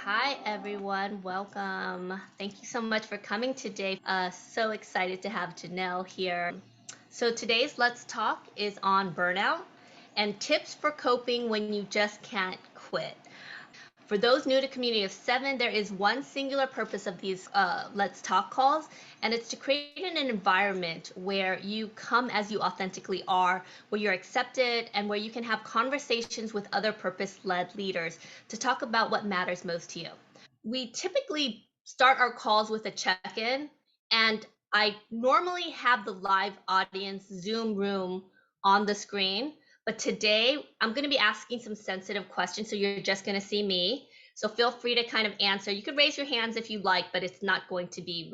Hi, everyone. Welcome. Thank you so much for coming today. So excited to have Jhanelle here. So today's Let's Talk is on burnout and tips for coping when you just can't quit. For those new to Community of Seven, there is one singular purpose of these Let's Talk calls, and it's to create an environment where you come as you authentically are, where you're accepted, and where you can have conversations with other purpose-led leaders to talk about what matters most to you. We typically start our calls with a check-in, and I normally have the live audience Zoom room on the screen, but today I'm going to be asking some sensitive questions, so you're just going to see me. So feel free to kind of answer. You could raise your hands if you like, but it's not going to be,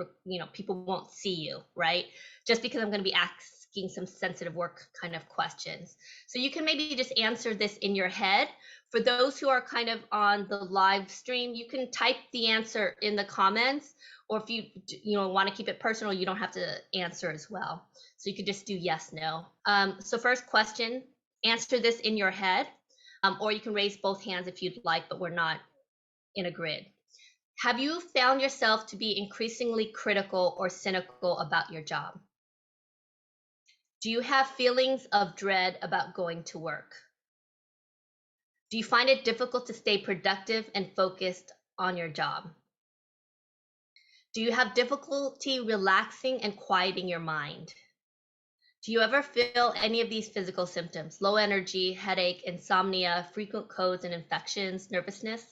people won't see you, right? Just because I'm going to be asking some sensitive work kind of questions. So you can maybe just answer this in your head. For those who are kind of on the live stream, you can type the answer in the comments, or if you want to keep it personal, you don't have to answer as well. So you could just do yes, no. So first question, answer this in your head, or you can raise both hands if you'd like, but we're not in a grid. Have you found yourself to be increasingly critical or cynical about your job? Do you have feelings of dread about going to work? Do you find it difficult to stay productive and focused on your job? Do you have difficulty relaxing and quieting your mind? Do you ever feel any of these physical symptoms? Low energy, headache, insomnia, frequent colds and infections, nervousness?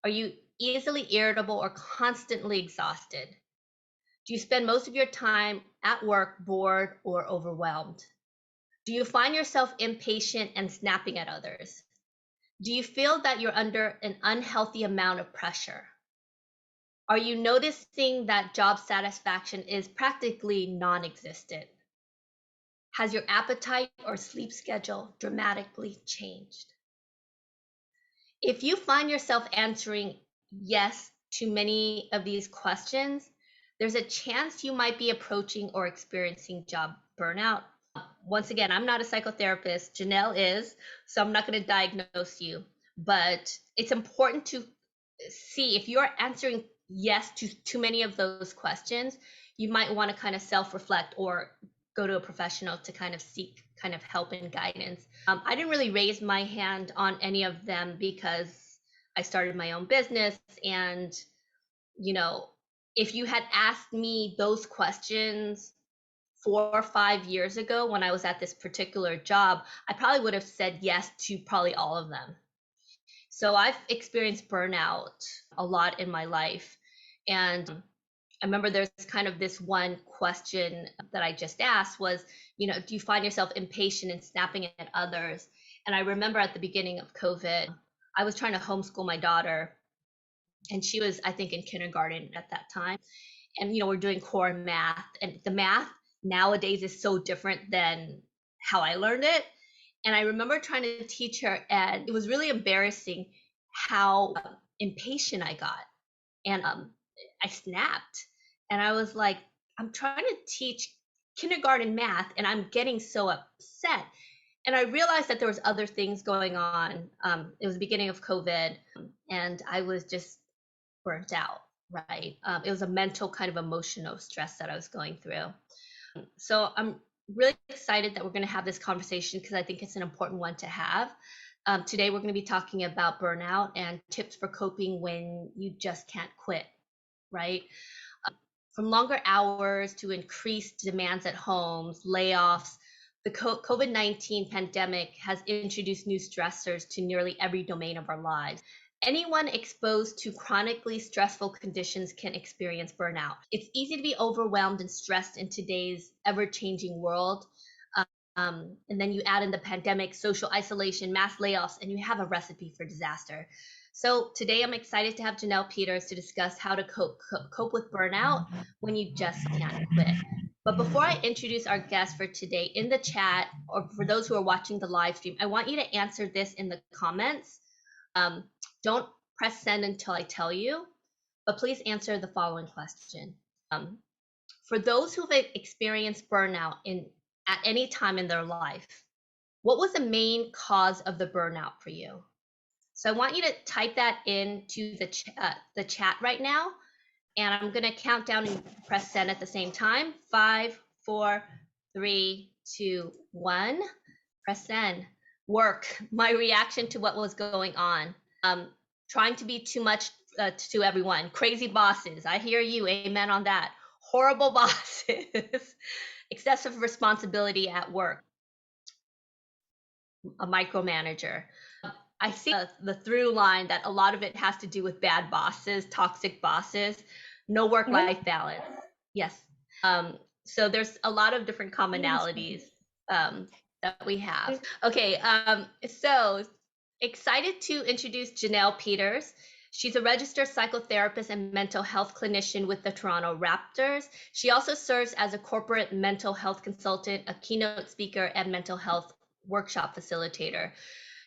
Are you easily irritable or constantly exhausted? Do you spend most of your time at work bored or overwhelmed? Do you find yourself impatient and snapping at others? Do you feel that you're under an unhealthy amount of pressure? Are you noticing that job satisfaction is practically non-existent? Has your appetite or sleep schedule dramatically changed? If you find yourself answering yes to many of these questions, there's a chance you might be approaching or experiencing job burnout. Once again, I'm not a psychotherapist, Jhanelle is, so I'm not going to diagnose you, but it's important to see if you're answering yes to too many of those questions, you might want to kind of self-reflect or go to a professional to kind of seek kind of help and guidance. I didn't really raise my hand on any of them because I started my own business. And, if you had asked me those questions 4 or 5 years ago when I was at this particular job, I probably would have said yes to probably all of them. So I've experienced burnout a lot in my life. And I remember there's kind of this one question that I just asked was, do you find yourself impatient and snapping at others? And I remember at the beginning of COVID, I was trying to homeschool my daughter, and she was, I think, in kindergarten at that time. And, we're doing core math, and the math nowadays is so different than how I learned it. And I remember trying to teach her, and it was really embarrassing how impatient I got. And I snapped. And I was like, I'm trying to teach kindergarten math, and I'm getting so upset. And I realized that there was other things going on. It was the beginning of COVID, and I was just burnt out, right? It was a mental kind of emotional stress that I was going through. So I'm really excited that we're going to have this conversation because I think it's an important one to have. Today, we're going to be talking about burnout and tips for coping when you just can't quit, right? From longer hours to increased demands at homes, layoffs, the COVID-19 pandemic has introduced new stressors to nearly every domain of our lives. Anyone exposed to chronically stressful conditions can experience burnout. It's easy to be overwhelmed and stressed in today's ever-changing world. And then you add in the pandemic, social isolation, mass layoffs, and you have a recipe for disaster. So today I'm excited to have Jhanelle Peters to discuss how to cope with burnout when you just can't quit. But before I introduce our guest for today, in the chat, or for those who are watching the live stream, I want you to answer this in the comments. Don't press send until I tell you, but please answer the following question. For those who've experienced burnout at any time in their life, what was the main cause of the burnout for you? So I want you to type that into the chat right now. And I'm going to count down and press send at the same time. 5, 4, 3, 2, 1. Press send. Work. My reaction to what was going on. Trying to be too much to everyone. Crazy bosses. I hear you. Amen on that. Horrible bosses. Excessive responsibility at work. A micromanager. I see the through line that a lot of it has to do with bad bosses, toxic bosses, no work-life balance. Yes. So there's a lot of different commonalities that we have. Okay, so excited to introduce Jhanelle Peters. She's a registered psychotherapist and mental health clinician with the Toronto Raptors. She also serves as a corporate mental health consultant, a keynote speaker, and mental health workshop facilitator.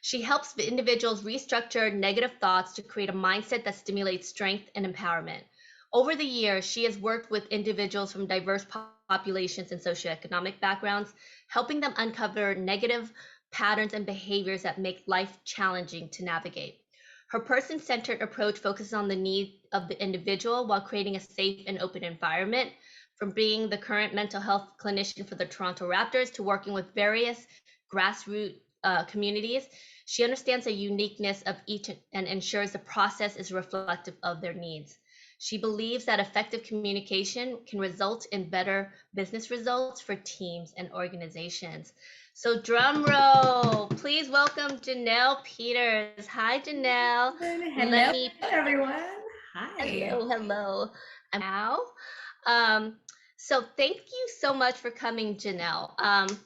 She helps individuals restructure negative thoughts to create a mindset that stimulates strength and empowerment. Over the years, she has worked with individuals from diverse populations and socioeconomic backgrounds, helping them uncover negative patterns and behaviors that make life challenging to navigate. Her person-centered approach focuses on the needs of the individual while creating a safe and open environment. From being the current mental health clinician for the Toronto Raptors to working with various grassroots communities, she understands the uniqueness of each and ensures the process is reflective of their needs. She believes that effective communication can result in better business results for teams and organizations. So drum roll, please welcome Jhanelle Peters. Hi, Jhanelle. Hello, everyone. Hi. Hello. Now, so thank you so much for coming, Jhanelle.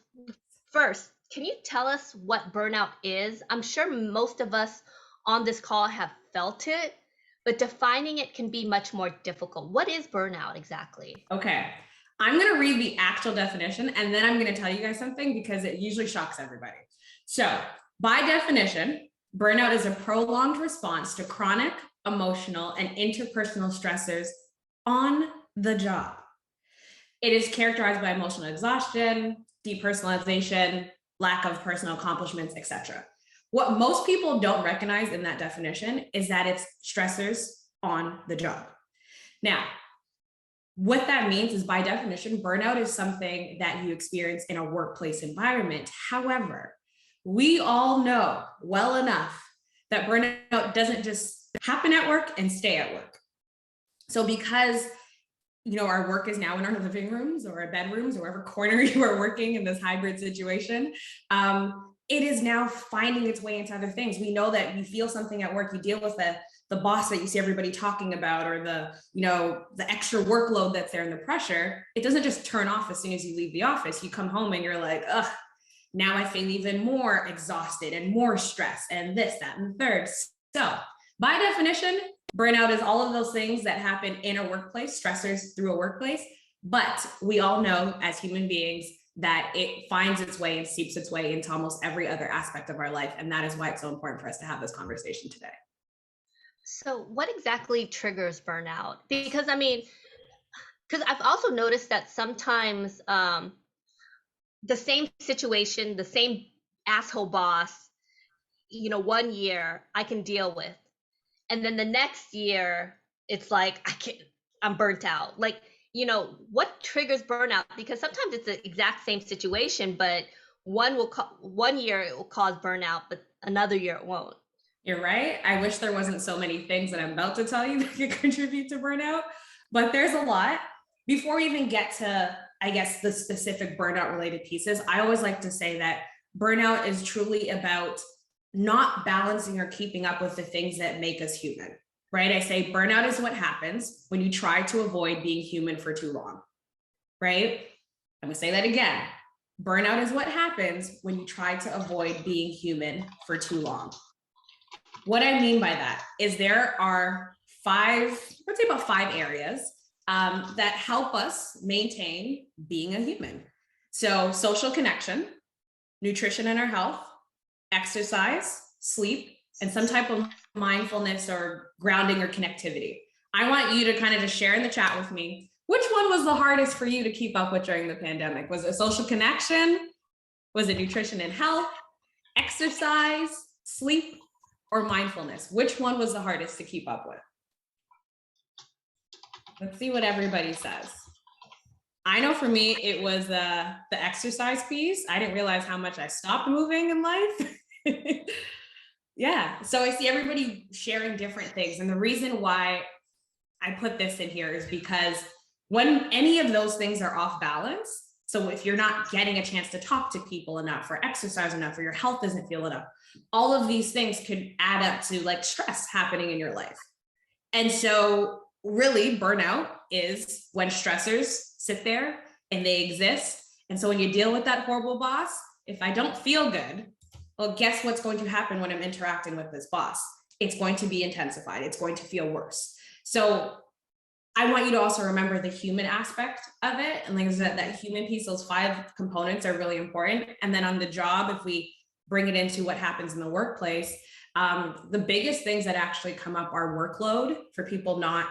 First, can you tell us what burnout is? I'm sure most of us on this call have felt it, but defining it can be much more difficult. What is burnout exactly? Okay, I'm going to read the actual definition and then I'm going to tell you guys something because it usually shocks everybody. So, by definition, burnout is a prolonged response to chronic, emotional, and interpersonal stressors on the job. It is characterized by emotional exhaustion, depersonalization, lack of personal accomplishments, etc. What most people don't recognize in that definition is that it's stressors on the job. Now, what that means is by definition, burnout is something that you experience in a workplace environment. However, we all know well enough that burnout doesn't just happen at work and stay at work. So because our work is now in our living rooms or our bedrooms or wherever corner you are working in this hybrid situation, it is now finding its way into other things. We know that you feel something at work, you deal with the boss that you see everybody talking about, or the extra workload that's there and the pressure. It doesn't just turn off as soon as you leave the office. You come home and you're like, ugh, now I feel even more exhausted and more stressed and this, that, and the third. So by definition, burnout is all of those things that happen in a workplace, stressors through a workplace. But we all know as human beings that it finds its way and seeps its way into almost every other aspect of our life. And that is why it's so important for us to have this conversation today. So what exactly triggers burnout? Because I've also noticed that sometimes the same situation, the same asshole boss, 1 year I can deal with. And then the next year, it's like, I'm burnt out. What triggers burnout? Because sometimes it's the exact same situation, but one year it will cause burnout, but another year it won't. You're right. I wish there wasn't so many things that I'm about to tell you that could contribute to burnout, but there's a lot. Before we even get to, I guess, the specific burnout related pieces, I always like to say that burnout is truly about not balancing or keeping up with the things that make us human, right? I say burnout is what happens when you try to avoid being human for too long, right? I'm gonna say that again. Burnout is what happens when you try to avoid being human for too long. What I mean by that is there are about five areas that help us maintain being a human. So social connection, nutrition and our health, exercise, sleep, and some type of mindfulness or grounding or connectivity. I want you to kind of just share in the chat with me, which one was the hardest for you to keep up with during the pandemic? Was it social connection? Was it nutrition and health, exercise, sleep? or mindfulness? Which one was the hardest to keep up with? Let's see what everybody says. I know for me, it was the exercise piece. I didn't realize how much I stopped moving in life. Yeah. So I see everybody sharing different things. And the reason why I put this in here is because when any of those things are off balance, so if you're not getting a chance to talk to people enough or exercise enough or your health doesn't feel enough, all of these things could add up to like stress happening in your life. And so really burnout is when stressors sit there and they exist. And so when you deal with that horrible boss, if I don't feel good, well, guess what's going to happen when I'm interacting with this boss? It's going to be intensified. It's going to feel worse. So I want you to also remember the human aspect of it. And like I said, that human piece, those 5 components are really important. And then on the job, if we bring it into what happens in the workplace, the biggest things that actually come up are workload for people not,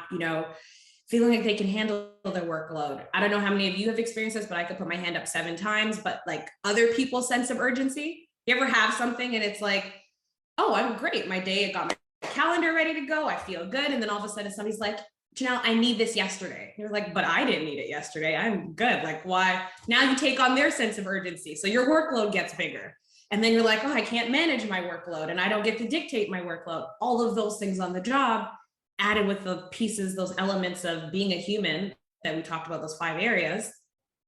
feeling like they can handle their workload. I don't know how many of you have experienced this, but I could put my hand up 7 times, but like other people's sense of urgency. You ever have something and it's like, oh, I'm great. My day, I got my calendar ready to go. I feel good. And then all of a sudden somebody's like, Jhanelle, I need this yesterday. You're like, but I didn't need it yesterday. I'm good. Like, why? Now you take on their sense of urgency. So your workload gets bigger. And then you're like, oh, I can't manage my workload and I don't get to dictate my workload. All of those things on the job added with the pieces, those elements of being a human that we talked about, those 5 areas,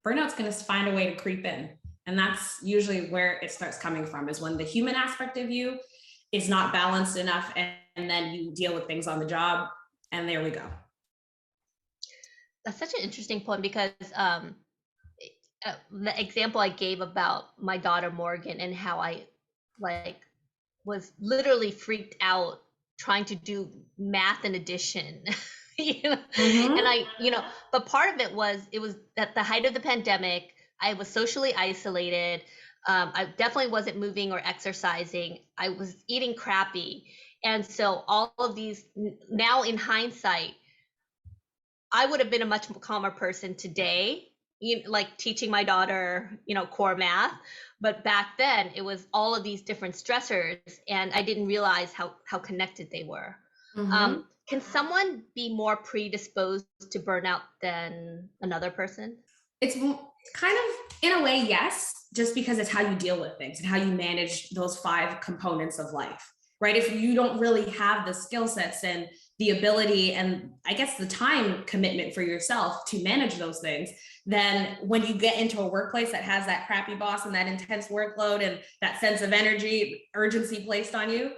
burnout's going to find a way to creep in. And that's usually where it starts coming from, is when the human aspect of you is not balanced enough. And then you deal with things on the job. And there we go. That's such an interesting point because the example I gave about my daughter Morgan and how I was literally freaked out trying to do math and addition. Mm-hmm. And but part of it was at the height of the pandemic. I was socially isolated. I definitely wasn't moving or exercising. I was eating crappy. And so all of these, now in hindsight, I would have been a much calmer person today, like teaching my daughter, core math. But back then it was all of these different stressors and I didn't realize how connected they were. Mm-hmm. Can someone be more predisposed to burnout than another person? It's kind of, in a way, yes, just because it's how you deal with things and how you manage those 5 components of life, right? If you don't really have the skill sets and the ability and I guess the time commitment for yourself to manage those things, then when you get into a workplace that has that crappy boss and that intense workload and that sense of energy, urgency placed on you,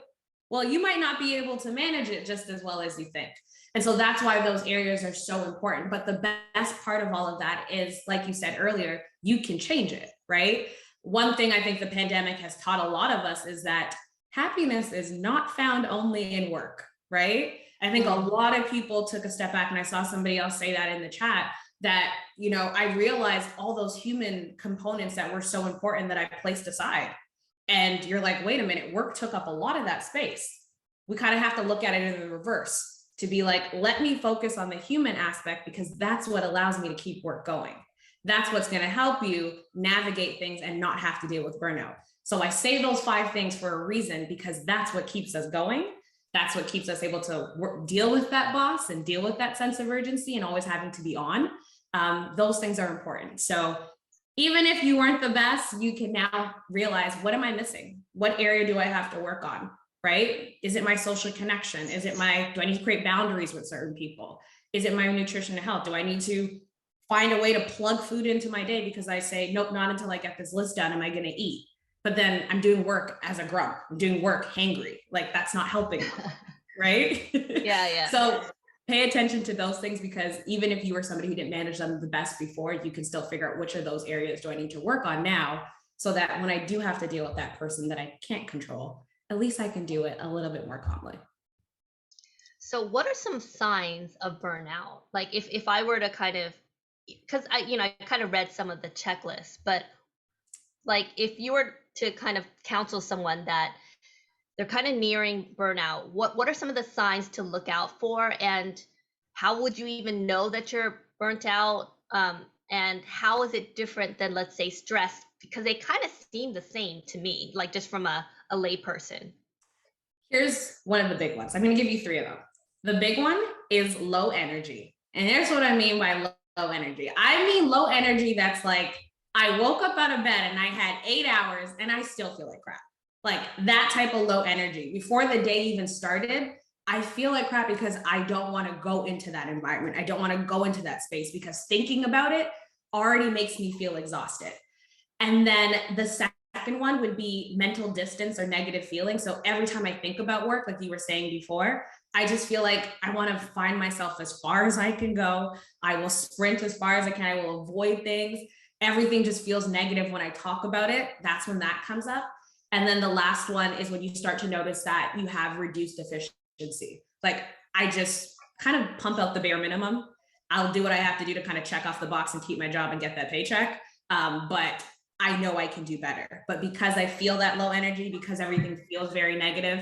well, you might not be able to manage it just as well as you think. And so that's why those areas are so important. But the best part of all of that is, like you said earlier, you can change it, right? One thing I think the pandemic has taught a lot of us is that happiness is not found only in work, right? I think a lot of people took a step back, and I saw somebody else say that in the chat, that, I realized all those human components that were so important that I placed aside. And you're like, wait a minute, work took up a lot of that space. We kind of have to look at it in the reverse, to be like, let me focus on the human aspect because that's what allows me to keep work going. That's what's going to help you navigate things and not have to deal with burnout. So I say those 5 things for a reason, because that's what keeps us going. That's what keeps us able to deal with that boss and deal with that sense of urgency and always having to be on. Those things are important. So even if you weren't the best, you can now realize, what am I missing? What area do I have to work on? Right? Is it my social connection? Do I need to create boundaries with certain people? Is it my nutrition and health? Do I need to find a way to plug food into my day because I say, nope, not until I get this list done am I going to eat. But then I'm doing work as a grump. I'm doing work hangry. Like, that's not helping, right? Yeah. So pay attention to those things, because even if you were somebody who didn't manage them the best before, you can still figure out which of those areas do I need to work on now, so that when I do have to deal with that person that I can't control, at least I can do it a little bit more calmly. So what are some signs of burnout? Like if I were to kind of, because I kind of read some of the checklists, but like if you were to kind of counsel someone that they're kind of nearing burnout, what are some of the signs to look out for, and how would you even know that you're burnt out? And how is it different than, let's say, stress? Because they kind of seem the same to me, like just from a layperson. Here's one of the big ones. I'm going to give you three of them. The big one is low energy. And here's what I mean by low energy. I mean low energy that's like, I woke up out of bed and I had 8 hours and I still feel like crap. Like that type of low energy. Before the day even started, I feel like crap because I don't want to go into that environment. I don't want to go into that space because thinking about it already makes me feel exhausted. And then the second one would be mental distance or negative feelings. So every time I think about work, like you were saying before, I just feel like I want to find myself as far as I can go. I will sprint as far as I can. I will avoid things. Everything just feels negative when I talk about it. That's when that comes up. And then the last one is when you start to notice that you have reduced efficiency. Like I just kind of pump out the bare minimum. I'll do what I have to do to kind of check off the box and keep my job and get that paycheck. But I know I can do better. But because I feel that low energy, because everything feels very negative,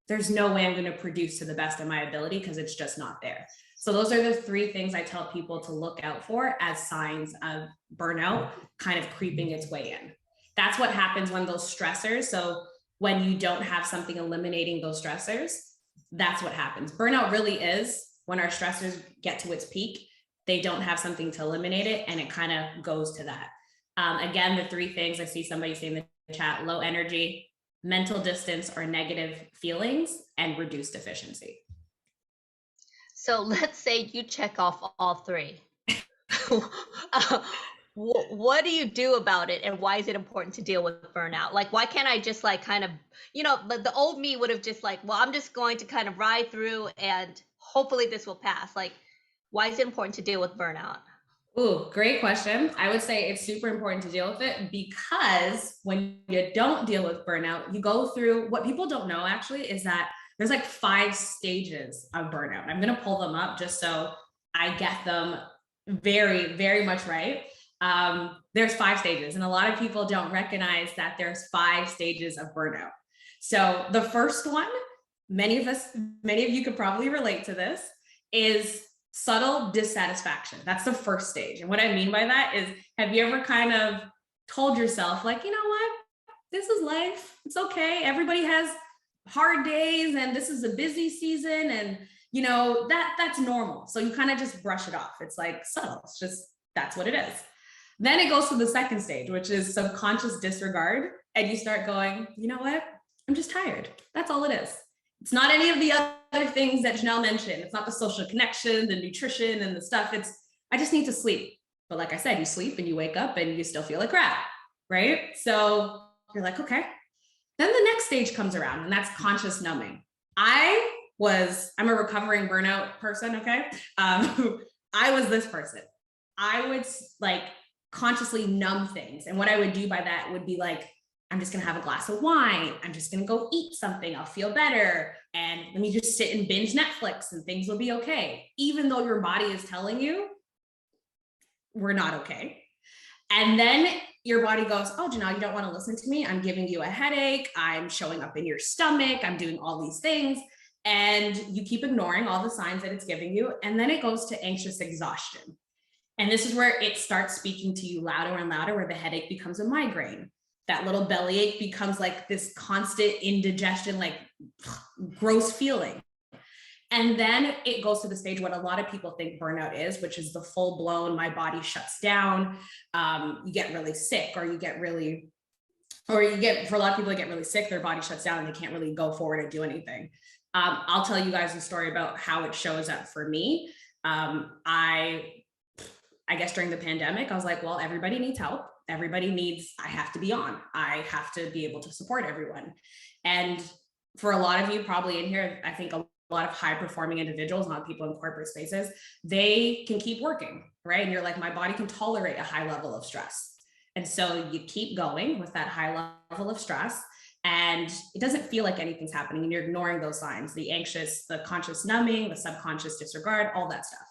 there's no way I'm going to produce to the best of my ability because it's just not there. So those are the three things I tell people to look out for as signs of burnout kind of creeping its way in. That's what happens when those stressors. So when you don't have something eliminating those stressors, that's what happens. Burnout really is when our stressors get to its peak, they don't have something to eliminate it. And it kind of goes to that. Again, the three things I see somebody say in the chat: low energy, mental distance or negative feelings, and reduced efficiency. So let's say you check off all three. What do you do about it, and why is it important to deal with burnout? Like, why can't I just like kind of, the old me would have just like, well, I'm just going to kind of ride through and hopefully this will pass. Like, why is it important to deal with burnout? Ooh, great question. I would say it's super important to deal with it because when you don't deal with burnout, you go through, what people don't know actually is that there's like 5 stages of burnout. I'm going to pull them up just so I get them very, very much right. There's 5 stages, and a lot of people don't recognize that there's 5 stages of burnout. So the first one, many of you could probably relate to this, is subtle dissatisfaction. That's the first stage. And what I mean by that is, have you ever kind of told yourself like, you know what, this is life. It's okay. Everybody has hard days and this is a busy season, and that's normal. So you kind of just brush it off. It's like subtle. It's just, that's what it is. Then it goes to the second stage, which is subconscious disregard. And you start going, you know what? I'm just tired. That's all it is. It's not any of the other things that Jhanelle mentioned. It's not the social connection, the nutrition and the stuff. It's, I just need to sleep. But like I said, you sleep and you wake up and you still feel like crap, right? So you're like, okay. Then the next stage comes around, and that's conscious numbing. I'm a recovering burnout person, okay? I was this person. I would like consciously numb things. And what I would do by that would be like, I'm just going to have a glass of wine. I'm just going to go eat something. I'll feel better. And let me just sit and binge Netflix and things will be okay. Even though your body is telling you we're not okay. And then your body goes, oh, Jhanelle, you don't want to listen to me. I'm giving you a headache. I'm showing up in your stomach. I'm doing all these things. And you keep ignoring all the signs that it's giving you. And then it goes to anxious exhaustion. And this is where it starts speaking to you louder and louder, where the headache becomes a migraine. That little bellyache becomes like this constant indigestion, like gross feeling. And then it goes to the stage what a lot of people think burnout is, which is the full blown, my body shuts down. You get really sick, for a lot of people that get really sick, their body shuts down and they can't really go forward and do anything. I'll tell you guys a story about how it shows up for me. I guess during the pandemic, I was like, well, everybody needs help. I have to be on. I have to be able to support everyone. And for a lot of you probably in here, I think a lot of high performing individuals, a lot of people in corporate spaces, they can keep working, right? And you're like, my body can tolerate a high level of stress. And so you keep going with that high level of stress, and it doesn't feel like anything's happening, and you're ignoring those signs, the anxious, the conscious numbing, the subconscious disregard, all that stuff.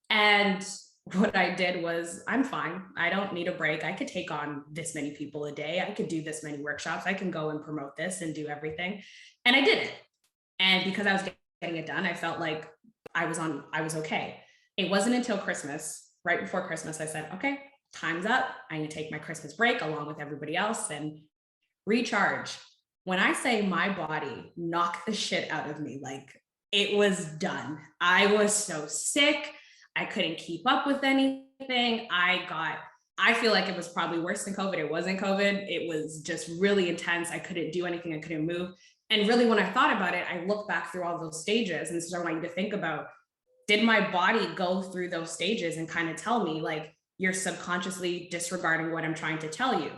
And what I did was, I'm fine. I don't need a break. I could take on this many people a day. I could do this many workshops. I can go and promote this and do everything. And I did it. And because I was getting it done, I felt like I was okay. It wasn't until Christmas, right before Christmas, I said, okay, time's up. I need to take my Christmas break along with everybody else and recharge. When I say my body knocked the shit out of me, like it was done. I was so sick. I couldn't keep up with anything. I feel like it was probably worse than COVID. It wasn't COVID. It was just really intense. I couldn't do anything. I couldn't move. And really, when I thought about it, I look back through all those stages. And so I want you to think about, did my body go through those stages and kind of tell me, like, you're subconsciously disregarding what I'm trying to tell you.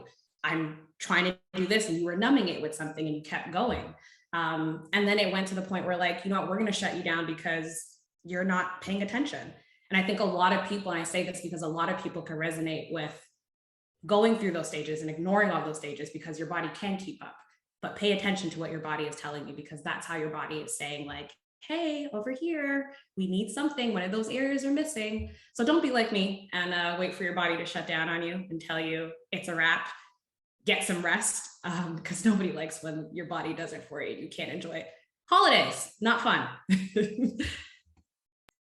I'm trying to do this and you were numbing it with something and you kept going. And then it went to the point where, like, you know what, we're going to shut you down because you're not paying attention. And I think a lot of people, and I say this because a lot of people can resonate with going through those stages and ignoring all those stages, because your body can keep up, but pay attention to what your body is telling you, because that's how your body is saying, like, hey, over here, we need something. One of those areas are missing. So don't be like me and wait for your body to shut down on you and tell you it's a wrap. Get some rest, because nobody likes when your body does it for you. You can't enjoy it. Holidays, not fun.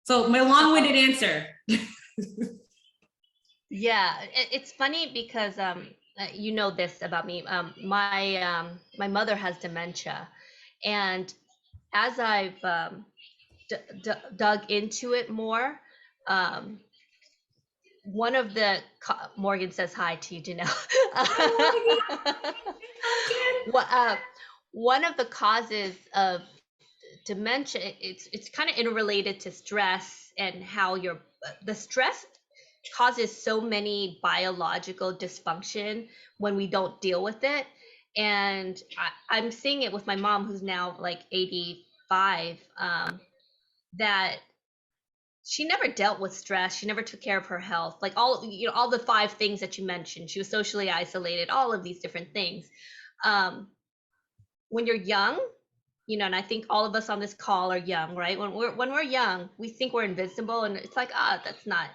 So my long-winded answer. Yeah, it's funny because you know this about me. My mother has dementia, and as I've dug into it more, one of the Morgan says hi to you, Jhanelle. One of the causes of dementia, it's kind of interrelated to stress, and how the stress causes so many biological dysfunction when we don't deal with it. And I'm seeing it with my mom, who's now like 85, that she never dealt with stress. She never took care of her health. Like all the five things that you mentioned. She was socially isolated, all of these different things. When you're young, and I think all of us on this call are young, right? When we're young, we think we're invincible, and it's like, that's not.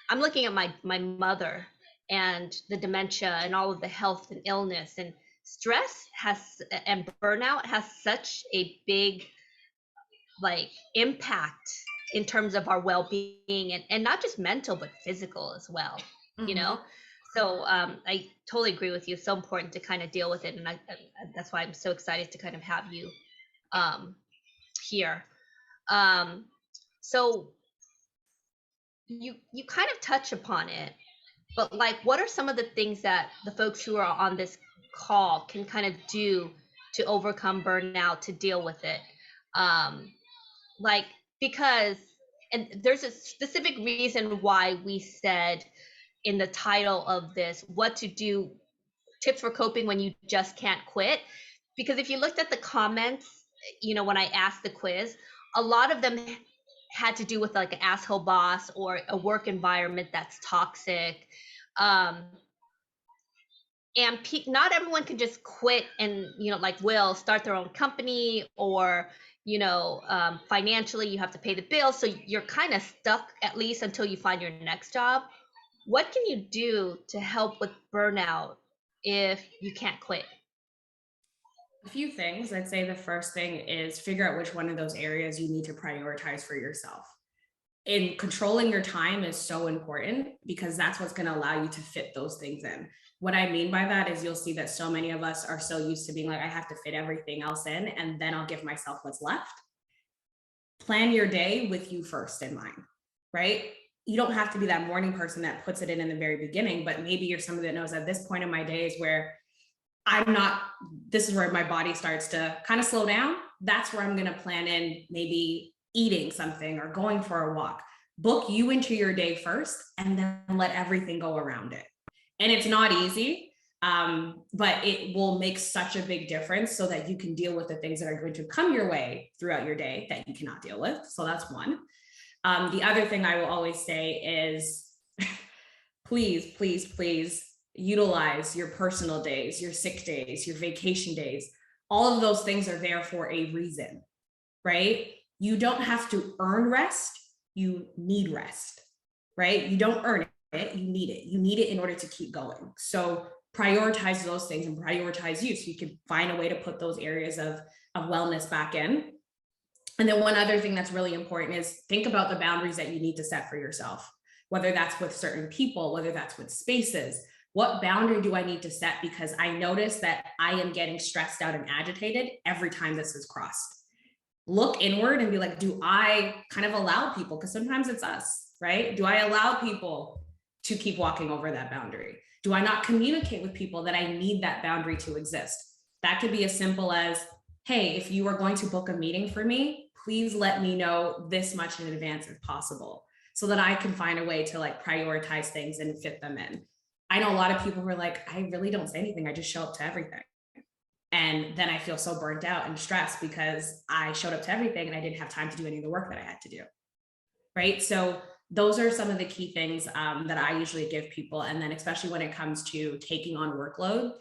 I'm looking at my mother and the dementia and all of the health and illness and stress and burnout has such a big, like, impact in terms of our well-being, and not just mental but physical as well. So I totally agree with you. It's so important to kind of deal with it, and that's why I'm so excited to kind of have you here. So you kind of touch upon it, but like, what are some of the things that the folks who are on this call can kind of do to overcome burnout, to deal with it? Like, because, and there's a specific reason why we said in the title of this, what to do, tips for coping when you just can't quit. Because if you looked at the comments, when I asked the quiz, a lot of them had to do with like an asshole boss or a work environment that's toxic. And not everyone can just quit and, like Will, start their own company, or, financially you have to pay the bills. So you're kind of stuck, at least until you find your next job. What can you do to help with burnout if you can't quit? A few things. I'd say the first thing is figure out which one of those areas you need to prioritize for yourself. And controlling your time is so important, because that's what's going to allow you to fit those things in. What I mean by that is, you'll see that so many of us are so used to being like, I have to fit everything else in, and then I'll give myself what's left. Plan your day with you first in mind, right? You don't have to be that morning person that puts it in the very beginning, but maybe you're somebody that knows at this point in my day is where this is where my body starts to kind of slow down. That's where I'm going to plan in maybe eating something or going for a walk. Book you into your day first, and then let everything go around it. And it's not easy, but it will make such a big difference, so that you can deal with the things that are going to come your way throughout your day that you cannot deal with. So that's one. The other thing I will always say is please, please, please utilize your personal days, your sick days, your vacation days. All of those things are there for a reason, right? You don't have to earn rest. You need rest, right? You don't earn it. You need it. You need it in order to keep going. So prioritize those things and prioritize you, so you can find a way to put those areas of wellness back in. And then one other thing that's really important is think about the boundaries that you need to set for yourself, whether that's with certain people, whether that's with spaces, What boundary do I need to set? Because I notice that I am getting stressed out and agitated every time this is crossed. Look inward and be like, do I kind of allow people? Because sometimes it's us, right? Do I allow people to keep walking over that boundary? Do I not communicate with people that I need that boundary to exist? That could be as simple as, hey, if you are going to book a meeting for me, please let me know this much in advance if possible, so that I can find a way to like prioritize things and fit them in. I know a lot of people who are like, I really don't say anything. I just show up to everything. And then I feel so burnt out and stressed because I showed up to everything and I didn't have time to do any of the work that I had to do. Right. So those are some of the key things that I usually give people. And then especially when it comes to taking on workload,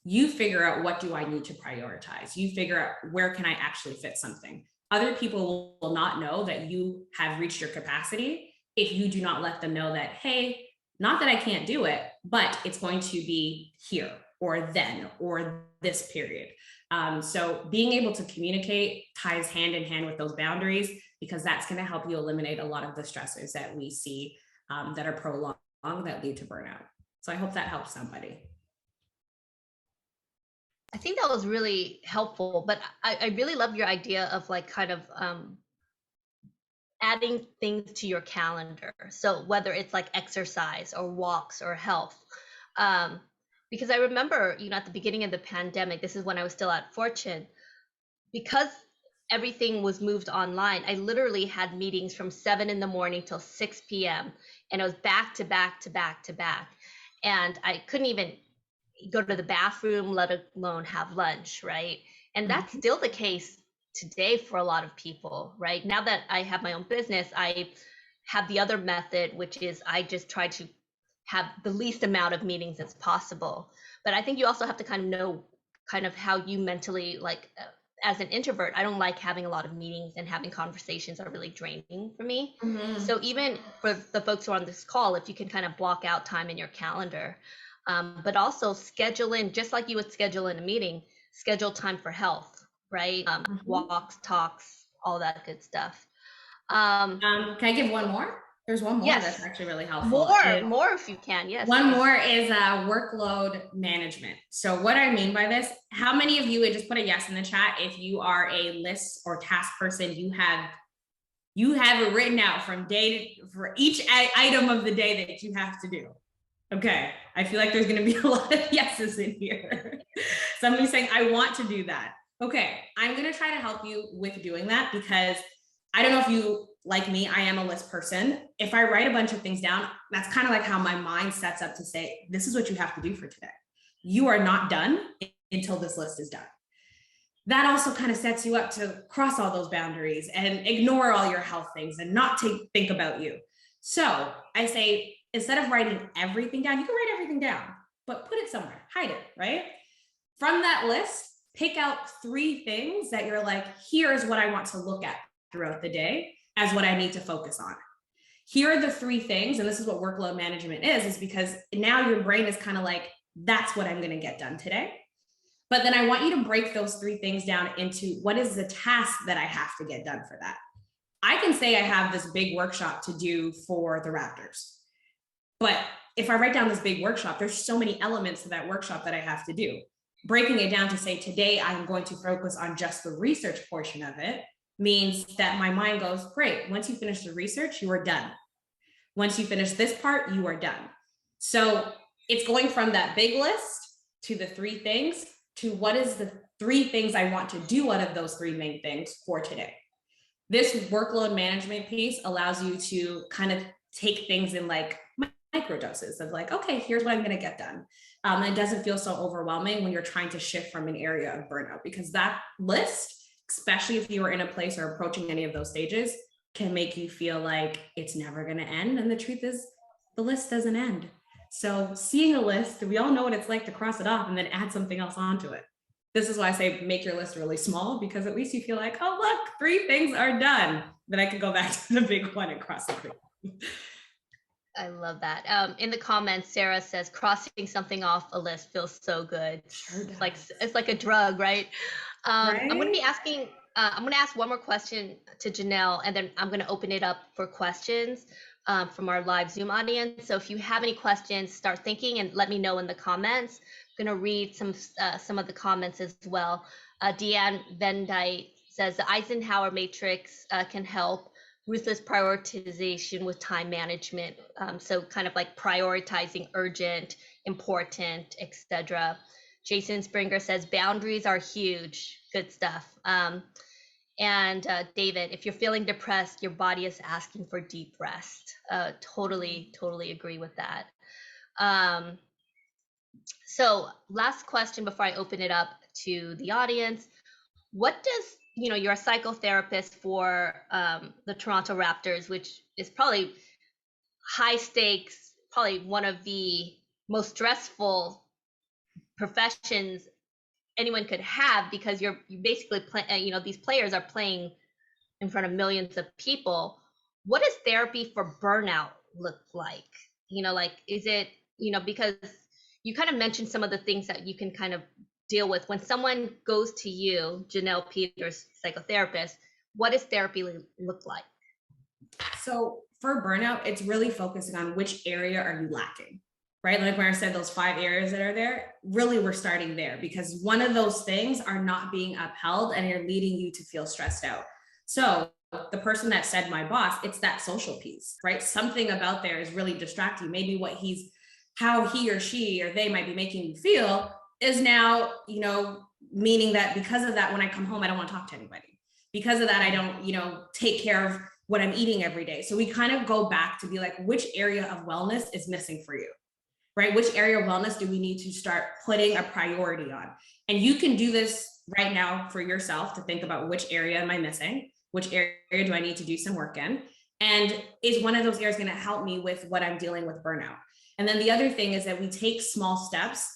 you figure out, what do I need to prioritize? You figure out, where can I actually fit something? Other people will not know that you have reached your capacity if you do not let them know that, hey, not that I can't do it, but it's going to be here or then or this period. So being able to communicate ties hand in hand with those boundaries, because that's going to help you eliminate a lot of the stressors that we see that are prolonged that lead to burnout. So I hope that helps somebody. I think that was really helpful, but I really love your idea of like kind of adding things to your calendar. So whether it's like exercise or walks or health. Because I remember, at the beginning of the pandemic, this is when I was still at Fortune, because everything was moved online, I literally had meetings from 7 in the morning till 6 p.m. And it was back to back to back to back. And I couldn't even go to the bathroom, let alone have lunch, right? And that's still the case today for a lot of people, right? Now that I have my own business, I have the other method, which is I just try to have the least amount of meetings as possible. But I think you also have to kind of know kind of how you mentally, like as an introvert, I don't like having a lot of meetings, and having conversations are really draining for me. So even for the folks who are on this call, if you can kind of block out time in your calendar, but also schedule in, just like you would schedule in a meeting, schedule time for health, right? Walks, talks, all that good stuff. Can I give one more? There's one more Yes. that's actually really helpful. More if you can. Yes. One more is workload management. So what I mean by this, how many of you would just put a yes in the chat if you are a list or task person? You have it written out from for each item of the day that you have to do. Okay, I feel like there's going to be a lot of yeses in here. Somebody's saying, I want to do that. Okay, I'm going to try to help you with doing that, because I don't know if you, like me, I am a list person. If I write a bunch of things down, that's kind of like how my mind sets up to say, this is what you have to do for today. You are not done until this list is done. That also kind of sets you up to cross all those boundaries and ignore all your health things and not think about you. So I say, instead of writing everything down, you can write everything down, but put it somewhere, hide it, right? From that list, pick out 3 things that you're like, here's what I want to look at throughout the day as what I need to focus on. Here are the 3 things, and this is what workload management is because now your brain is kind of like, that's what I'm going to get done today. But then I want you to break those 3 things down into, what is the task that I have to get done for that? I can say I have this big workshop to do for the Raptors. But if I write down this big workshop, there's so many elements to that workshop that I have to do. Breaking it down to say, today I'm going to focus on just the research portion of it, means that my mind goes, great, once you finish the research, you are done. Once you finish this part, you are done. So it's going from that big list to the 3 things to what is the 3 things I want to do out of those 3 main things for today. This workload management piece allows you to kind of take things in like micro doses of like, okay, here's what I'm going to get done. It doesn't feel so overwhelming when you're trying to shift from an area of burnout, because that list, especially if you are in a place or approaching any of those stages, can make you feel like it's never going to end. And the truth is, the list doesn't end. So seeing a list, we all know what it's like to cross it off and then add something else onto it. This is why I say make your list really small, because at least you feel like, oh, look, 3 things are done. Then I can go back to the big one and cross it. I love that. In the comments, Sarah says crossing something off a list feels so good. Sure does. It's like a drug, right? Right? I'm going to be asking I'm going to ask one more question to Jhanelle, and then I'm going to open it up for questions from our live Zoom audience. So if you have any questions, start thinking and let me know in the comments. I'm going to read some of the comments as well. Deanne Vendyte says the Eisenhower matrix can help. Ruthless prioritization with time management. So kind of like prioritizing urgent, important, etc. Jason Springer says boundaries are huge. Good stuff. And David, if you're feeling depressed, your body is asking for deep rest. Totally agree with that. So last question before I open it up to the audience. What does, you're a psychotherapist for the Toronto Raptors, which is probably high stakes, probably one of the most stressful professions anyone could have, because you basically these players are playing in front of millions of people. What does therapy for burnout look like? Is it, because you kind of mentioned some of the things that you can kind of deal with when someone goes to you, Jhanelle Peters, psychotherapist. What does therapy look like? So for burnout, it's really focusing on which area are you lacking, right? Like when I said those 5 areas that are there, really we're starting there, because one of those things are not being upheld and are leading you to feel stressed out. So the person that said my boss, it's that social piece, right? Something about there is really distracting. Maybe how he or she or they might be making you feel is now, meaning that because of that, when I come home, I don't want to talk to anybody. Because of that, I don't, take care of what I'm eating every day. So we kind of go back to be like, which area of wellness is missing for you, right? Which area of wellness do we need to start putting a priority on? And you can do this right now for yourself to think about which area am I missing? Which area do I need to do some work in? And is one of those areas going to help me with what I'm dealing with burnout? And then the other thing is that we take small steps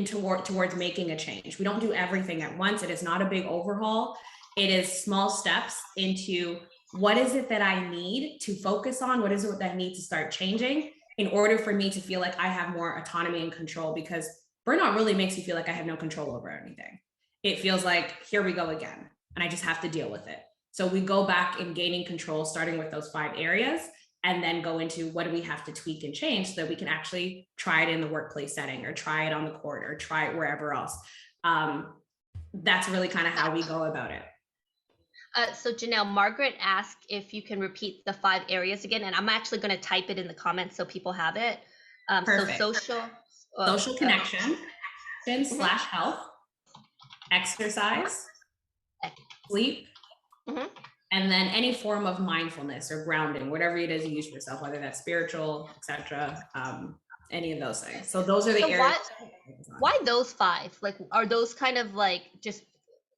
towards making a change. We don't do everything at once. It is not a big overhaul. It is small steps into what is it that I need to focus on? What is it that I need to start changing in order for me to feel like I have more autonomy and control? Because burnout really makes you feel like I have no control over anything. It feels like, here we go again, and I just have to deal with it. So we go back in gaining control, starting with those 5 areas, and then go into what do we have to tweak and change so that we can actually try it in the workplace setting, or try it on the court, or try it wherever else. That's really kind of how we go about it. So Jhanelle, Margaret asked if you can repeat the 5 areas again, and I'm actually going to type it in the comments so people have it. Perfect. So social connection / health, exercise, sleep, and then any form of mindfulness or grounding, whatever it is you use for yourself, whether that's spiritual, etc. Any of those things. So those are the areas. Why those 5? Like, are those kind of like just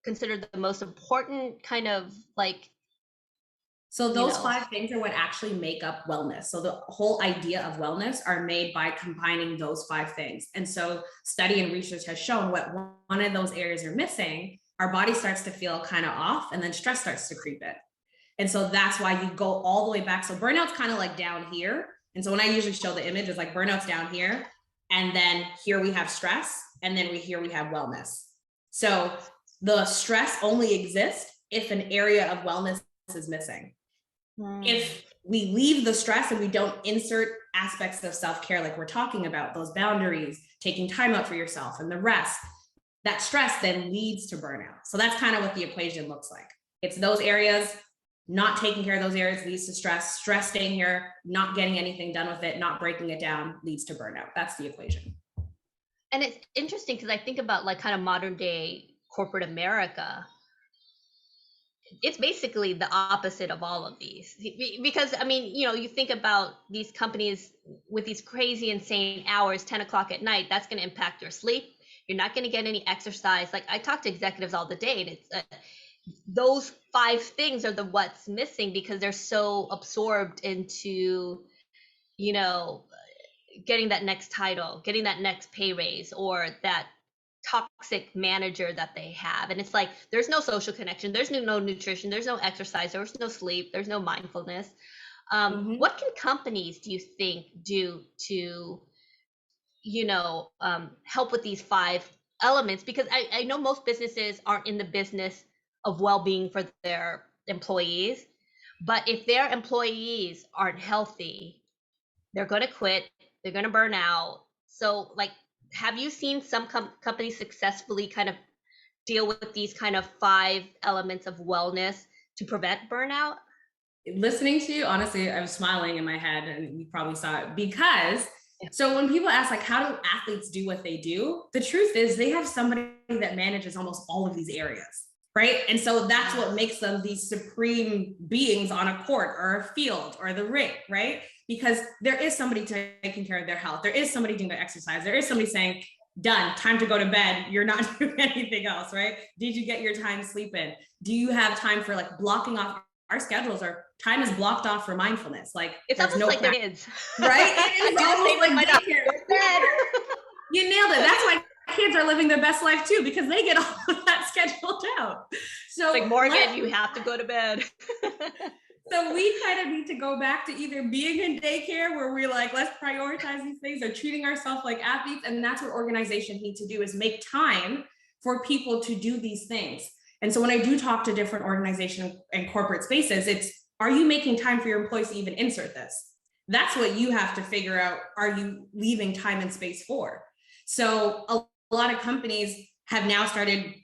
considered the most important kind of like? So those 5 things are what actually make up wellness. So the whole idea of wellness are made by combining those 5 things. And so study and research has shown what one of those areas are missing, our body starts to feel kind of off, and then stress starts to creep in. And so that's why you go all the way back. So burnout's kind of like down here. And so when I usually show the image, it's like burnout's down here. And then here we have stress. And then here we have wellness. So the stress only exists if an area of wellness is missing. If we leave the stress and we don't insert aspects of self-care, like we're talking about, those boundaries, taking time out for yourself and the rest, that stress then leads to burnout. So that's kind of what the equation looks like. It's those areas, not taking care of those areas leads to stress, stress staying here, not getting anything done with it, not breaking it down leads to burnout. That's the equation. And it's interesting because I think about like kind of modern day corporate America. It's basically the opposite of all of these, because I mean, you think about these companies with these crazy insane hours, 10 o'clock at night, that's going to impact your sleep. You're not going to get any exercise. Like I talk to executives all the day, and it's those 5 things are what's missing, because they're so absorbed into getting that next title, getting that next pay raise, or that toxic manager that they have. And it's like there's no social connection, there's no nutrition, there's no exercise, there's no sleep, there's no mindfulness. What can companies, do you think, do to help with these 5 elements? Because I know most businesses aren't in the business of well-being for their employees. But if their employees aren't healthy, they're going to quit, they're going to burn out. So like, have you seen some companies successfully kind of deal with these kind of 5 elements of wellness to prevent burnout? Listening to you, honestly, I was smiling in my head, and you probably saw it, because so when people ask like, how do athletes do what they do? The truth is they have somebody that manages almost all of these areas, right? And so that's what makes them these supreme beings on a court or a field or the ring, right? Because there is somebody taking care of their health. There is somebody doing their exercise. There is somebody saying, done, time to go to bed. You're not doing anything else, right? Did you get your time sleep in? Do you have time for like blocking off? Our schedules, our time is blocked off for mindfulness. Like it's almost like their kids, right? It is almost like daycare. You nailed it. That's why kids are living their best life too, because they get all of that scheduled out. So it's like, Morgan, you have to go to bed. So we kind of need to go back to either being in daycare where we're like, let's prioritize these things, or treating ourselves like athletes. And that's what organizations need to do, is make time for people to do these things. And so when I do talk to different organizations and corporate spaces, it's, are you making time for your employees to even insert this? That's what you have to figure out. Are you leaving time and space for? So a lot of companies have now started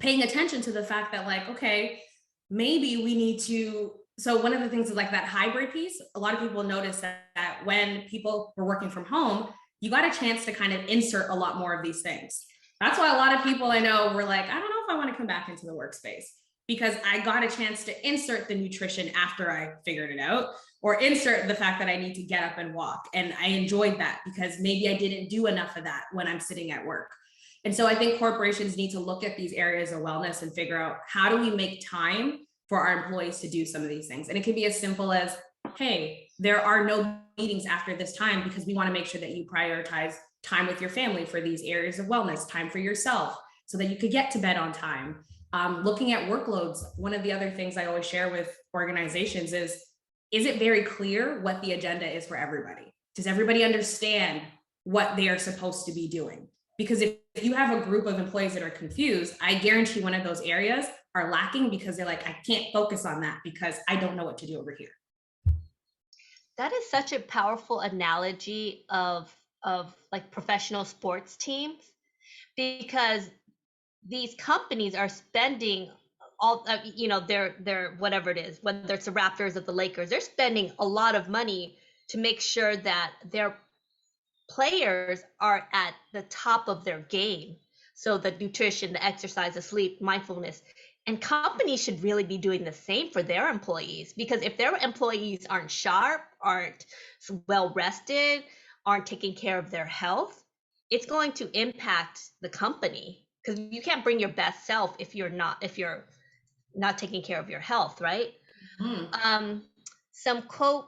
paying attention to the fact that like, okay, maybe we need to, so one of the things is like that hybrid piece. A lot of people notice that when people were working from home, you got a chance to kind of insert a lot more of these things. That's why a lot of people I know were like, I don't know if I want to come back into the workspace, because I got a chance to insert the nutrition after I figured it out, or insert the fact that I need to get up and walk. And I enjoyed that because maybe I didn't do enough of that when I'm sitting at work. And so I think corporations need to look at these areas of wellness and figure out, how do we make time for our employees to do some of these things? And it can be as simple as, hey, there are no meetings after this time because we want to make sure that you prioritize time with your family for these areas of wellness, time for yourself so that you could get to bed on time. Looking at workloads, one of the other things I always share with organizations is it very clear what the agenda is for everybody? Does everybody understand what they are supposed to be doing? Because if you have a group of employees that are confused, I guarantee one of those areas are lacking because they're like, I can't focus on that because I don't know what to do over here. That is such a powerful analogy of like professional sports teams, because these companies are spending all their whatever it is, whether it's the Raptors or the Lakers, they're spending a lot of money to make sure that their players are at the top of their game. So the nutrition, the exercise, the sleep, mindfulness. And companies should really be doing the same for their employees, because if their employees aren't sharp, aren't well rested, aren't taking care of their health, it's going to impact the company, because you can't bring your best self if you're not taking care of your health, right? Some quote.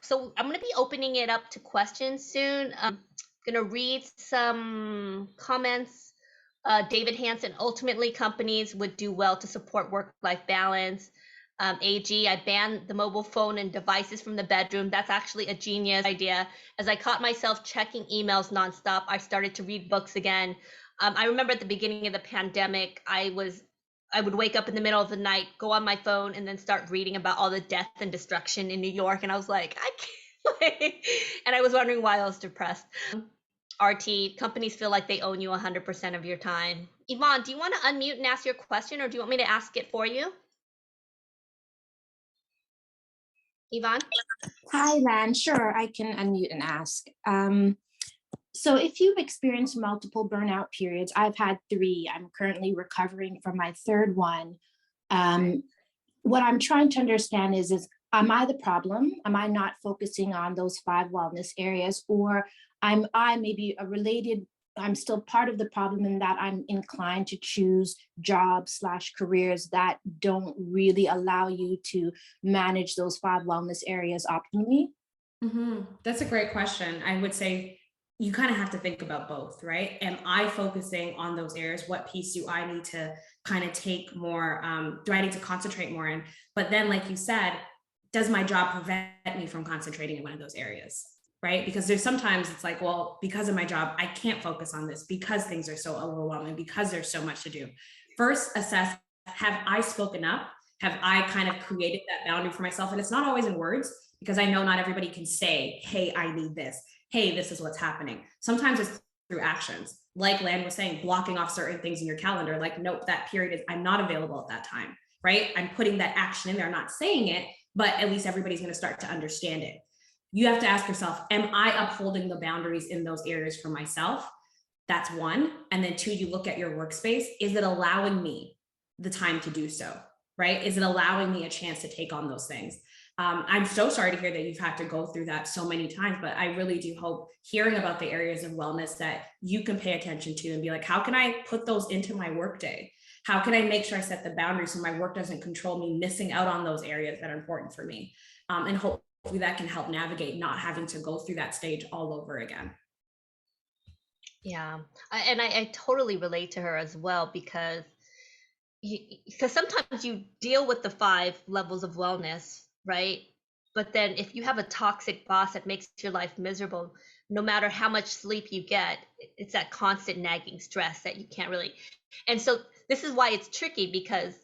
So I'm going to be opening it up to questions soon. I'm going to read some comments. David Hansen, ultimately companies would do well to support work-life balance. AG, I banned the mobile phone and devices from the bedroom. That's actually a genius idea. As I caught myself checking emails nonstop, I started to read books again. I remember at the beginning of the pandemic, I would wake up in the middle of the night, go on my phone, and then start reading about all the death and destruction in New York. And I was like, I can't. And I was wondering why I was depressed. RT, companies feel like they own you 100% of your time. Yvonne, do you want to unmute and ask your question, or do you want me to ask it for you? Yvonne? Hi, Lan. Sure, I can unmute and ask. So if you've experienced multiple burnout periods, I've had 3. I'm currently recovering from my 3rd one. What I'm trying to understand is am I the problem? Am I not focusing on those 5 wellness areas? Or I'm still part of the problem in that I'm inclined to choose jobs/careers that don't really allow you to manage those 5 wellness areas optimally? That's a great question. I would say you kind of have to think about both, right? Am I focusing on those areas? What piece do I need to kind of take more? Do I need to concentrate more in? But then, like you said, does my job prevent me from concentrating in one of those areas? Right? Because there's sometimes it's like, well, because of my job, I can't focus on this because things are so overwhelming, because there's so much to do. First, assess, have I spoken up? Have I kind of created that boundary for myself? And it's not always in words, because I know not everybody can say, hey, I need this. Hey, this is what's happening. Sometimes it's through actions. Like Lan was saying, blocking off certain things in your calendar, like, nope, that period is, I'm not available at that time, right? I'm putting that action in there, not saying it, but at least everybody's going to start to understand it. You have to ask yourself, am I upholding the boundaries in those areas for myself? That's one. And then two, you look at your workspace. Is it allowing me the time to do so, right? Is it allowing me a chance to take on those things? I'm so sorry to hear that you've had to go through that so many times, but I really do hope hearing about the areas of wellness that you can pay attention to and be like, how can I put those into my workday? How can I make sure I set the boundaries so my work doesn't control me missing out on those areas that are important for me? And hopefully that can help navigate not having to go through that stage all over again. Yeah, I totally relate to her as well, because sometimes you deal with the 5 levels of wellness, right? But then if you have a toxic boss that makes your life miserable, no matter how much sleep you get, it's that constant nagging stress that you can't really. And so this is why it's tricky, because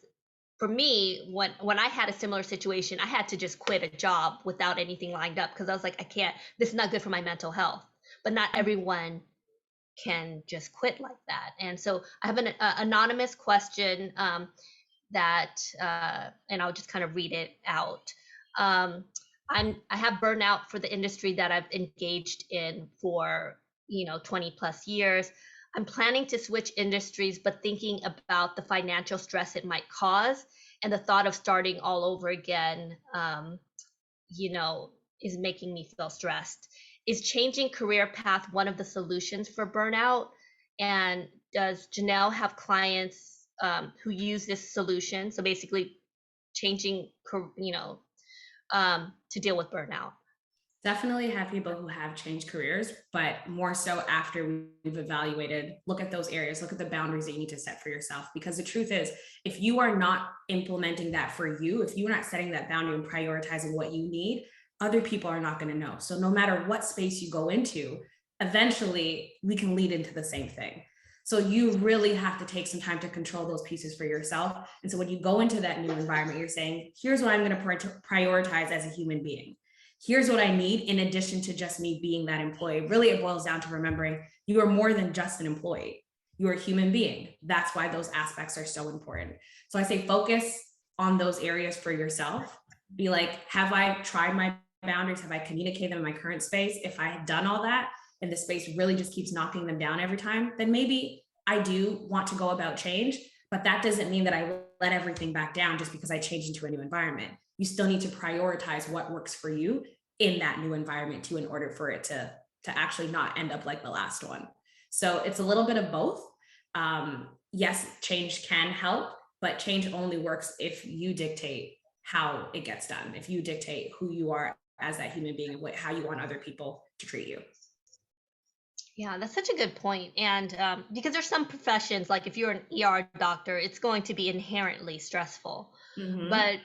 for me, when I had a similar situation, I had to just quit a job without anything lined up, because I was like, I can't, this is not good for my mental health. But not everyone can just quit like that. And so I have an anonymous question and I'll just kind of read it out. I have burnout for the industry that I've engaged in for 20 plus years. I'm planning to switch industries, but thinking about the financial stress it might cause, and the thought of starting all over again, is making me feel stressed. Is changing career path one of the solutions for burnout? And does Jhanelle have clients who use this solution? So basically changing, to deal with burnout. Definitely have people who have changed careers, but more so after we've evaluated, look at those areas, look at the boundaries that you need to set for yourself. Because the truth is, if you are not implementing that for you, if you're not setting that boundary and prioritizing what you need, other people are not going to know. So no matter what space you go into, eventually we can lead into the same thing. So you really have to take some time to control those pieces for yourself. And so when you go into that new environment, you're saying, here's what I'm going to prioritize as a human being. Here's what I need in addition to just me being that employee. Really, it boils down to remembering you are more than just an employee. You're a human being. That's why those aspects are so important. So I say focus on those areas for yourself. Be like, have I tried my boundaries? Have I communicated them in my current space? If I had done all that and the space really just keeps knocking them down every time, then maybe I do want to go about change, but that doesn't mean that I let everything back down just because I changed into a new environment. You still need to prioritize what works for you in that new environment too, in order for it to actually not end up like the last one. So it's a little bit of both. Yes, change can help, but change only works if you dictate how it gets done, if you dictate who you are as that human being and how you want other people to treat you. Yeah, that's such a good point. And because there's some professions, like if you're an ER doctor, it's going to be inherently stressful. Mm-hmm. But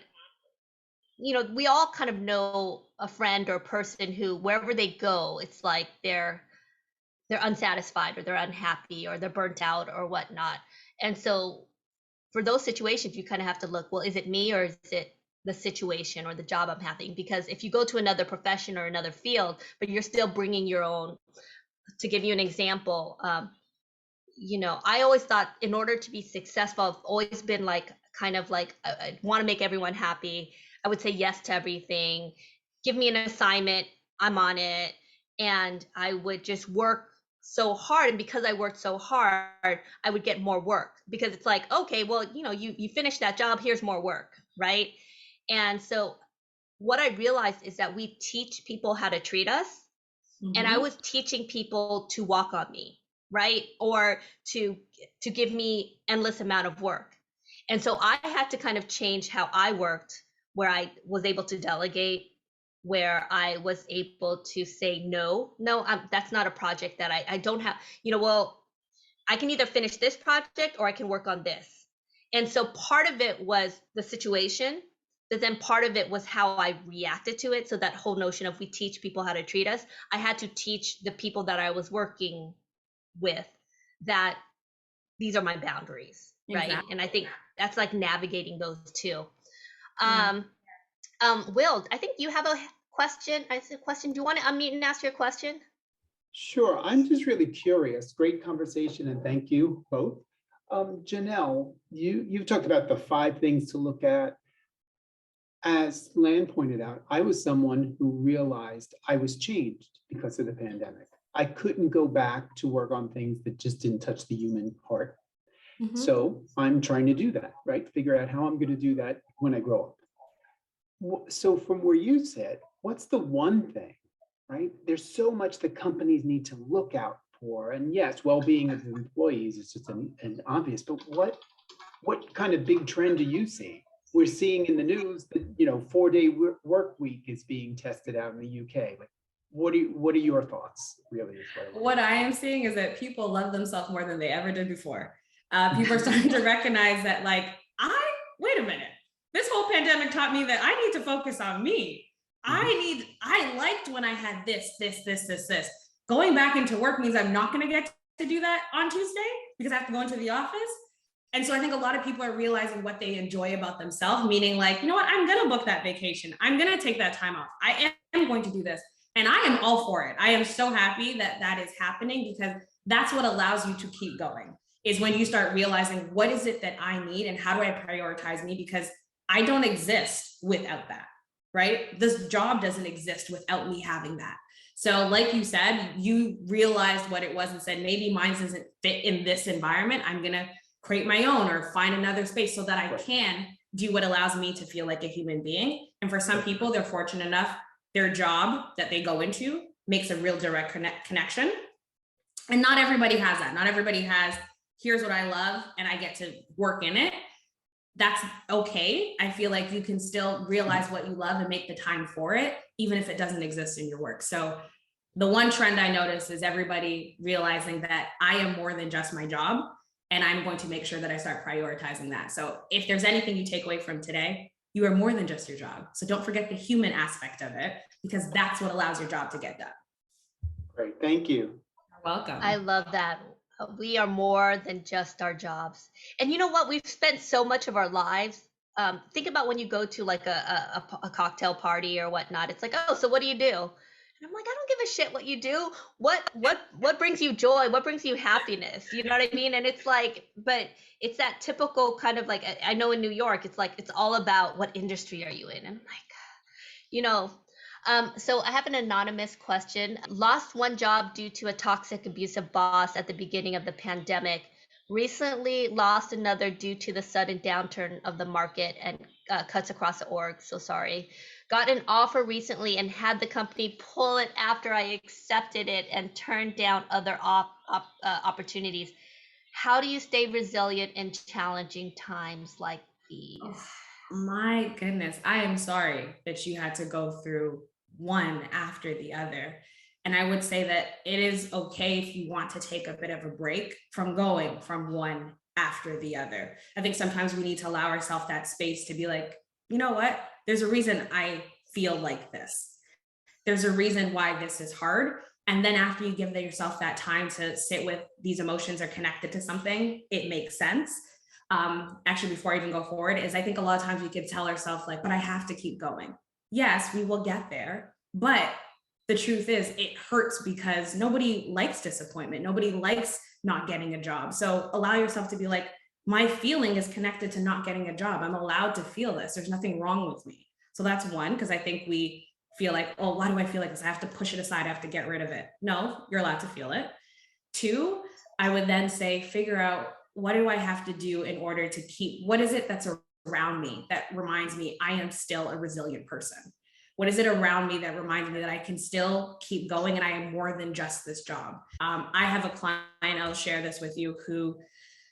we all kind of know a friend or a person who, wherever they go, it's like they're unsatisfied, or they're unhappy, or they're burnt out, or whatnot. And so for those situations, you kind of have to look, well, is it me, or is it the situation or the job I'm having? Because if you go to another profession or another field, but you're still bringing your own. To give you an example, I always thought in order to be successful, I've always been like, kind of like, I want to make everyone happy. I would say yes to everything. Give me an assignment, I'm on it. And I would just work so hard. And because I worked so hard, I would get more work, because it's like, okay, well, you finished that job, here's more work, right? And so what I realized is that we teach people how to treat us. And I was teaching people to walk on me, right? Or to give me endless amount of work. And so I had to kind of change how I worked, where I was able to delegate, where I was able to say, no, that's not a project that I don't have, well, I can either finish this project or I can work on this. And so part of it was the situation, but then part of it was how I reacted to it. So that whole notion of we teach people how to treat us, I had to teach the people that I was working with that these are my boundaries. right? Exactly. And I think that's like navigating those two. Yeah. Um, Will, I think you have a question. I said question. Do you want to unmute and ask your question? Sure. I'm just really curious. Great conversation, and thank you both. Jhanelle, you've talked about the 5 things to look at. As Lan pointed out, I was someone who realized I was changed because of the pandemic. I couldn't go back to work on things that just didn't touch the human heart. Mhm. So I'm trying to do that, right? Figure out how I'm going to do that when I grow up. So from where you sit, what's the one thing, right? There's so much that companies need to look out for. And yes, well-being of employees is just an obvious, but what kind of big trend do you see? We're seeing in the news that 4-day work week is being tested out in the UK. Like, what are your thoughts? Really, is What I am seeing is that people love themselves more than they ever did before. People are starting to recognize that, like, wait a minute. This whole pandemic taught me that I need to focus on me. I liked when I had this. Going back into work means I'm not going to get to do that on Tuesday because I have to go into the office. And so I think a lot of people are realizing what they enjoy about themselves, meaning like, you know what, I'm going to book that vacation. I'm going to take that time off. I am going to do this. And I am all for it. I am so happy that that is happening because that's what allows you to keep going, is when you start realizing what is it that I need and how do I prioritize me, because I don't exist without that, right? This job doesn't exist without me having that. So like you said, you realized what it was and said, maybe mine doesn't fit in this environment. I'm going to create my own or find another space so that I can do what allows me to feel like a human being. And for some people, they're fortunate enough, their job that they go into makes a real direct connection. And not everybody has that. Not everybody has, here's what I love and I get to work in it. That's okay. I feel like you can still realize what you love and make the time for it, even if it doesn't exist in your work. So the one trend I notice is everybody realizing that I am more than just my job. And I'm going to make sure that I start prioritizing that. So if there's anything you take away from today, you are more than just your job. So don't forget the human aspect of it, because that's what allows your job to get done. Great, thank you. You're welcome. I love that. We are more than just our jobs. And you know what? We've spent so much of our lives. Think about when you go to like a cocktail party or whatnot. It's like, oh, so what do you do? And I'm like, I don't give a shit what you do. What brings you joy? What brings you happiness? You know what I mean? And it's like, but it's that typical kind of like, I know in New York, it's like, it's all about what industry are you in? And I'm like, so I have an anonymous question. Lost one job due to a toxic, abusive boss at the beginning of the pandemic. Recently lost another due to the sudden downturn of the market and cuts across the org. So sorry. Got an offer recently and had the company pull it after I accepted it and turned down other opportunities. How do you stay resilient in challenging times like these? Oh, my goodness. I am sorry that you had to go through one after the other. And I would say that it is okay if you want to take a bit of a break from going from one after the other. I think sometimes we need to allow ourselves that space to be like, you know what? There's a reason I feel like this. There's a reason why this is hard. And then after you give yourself that time to sit with these emotions are connected to something, it makes sense. Actually, before I even go forward, is I think a lot of times we could tell ourselves like, but I have to keep going. Yes, we will get there. But the truth is it hurts because nobody likes disappointment. Nobody likes not getting a job. So allow yourself to be like, my feeling is connected to not getting a job. I'm allowed to feel this. There's nothing wrong with me. So that's one, because I think we feel like, oh, why do I feel like this? I have to push it aside. I have to get rid of it. No, you're allowed to feel it. Two, I would then say, figure out what do I have to do in order to keep, what is it that's around me that reminds me I am still a resilient person? What is it around me that reminds me that I can still keep going and I am more than just this job? I have a client, I'll share this with you, who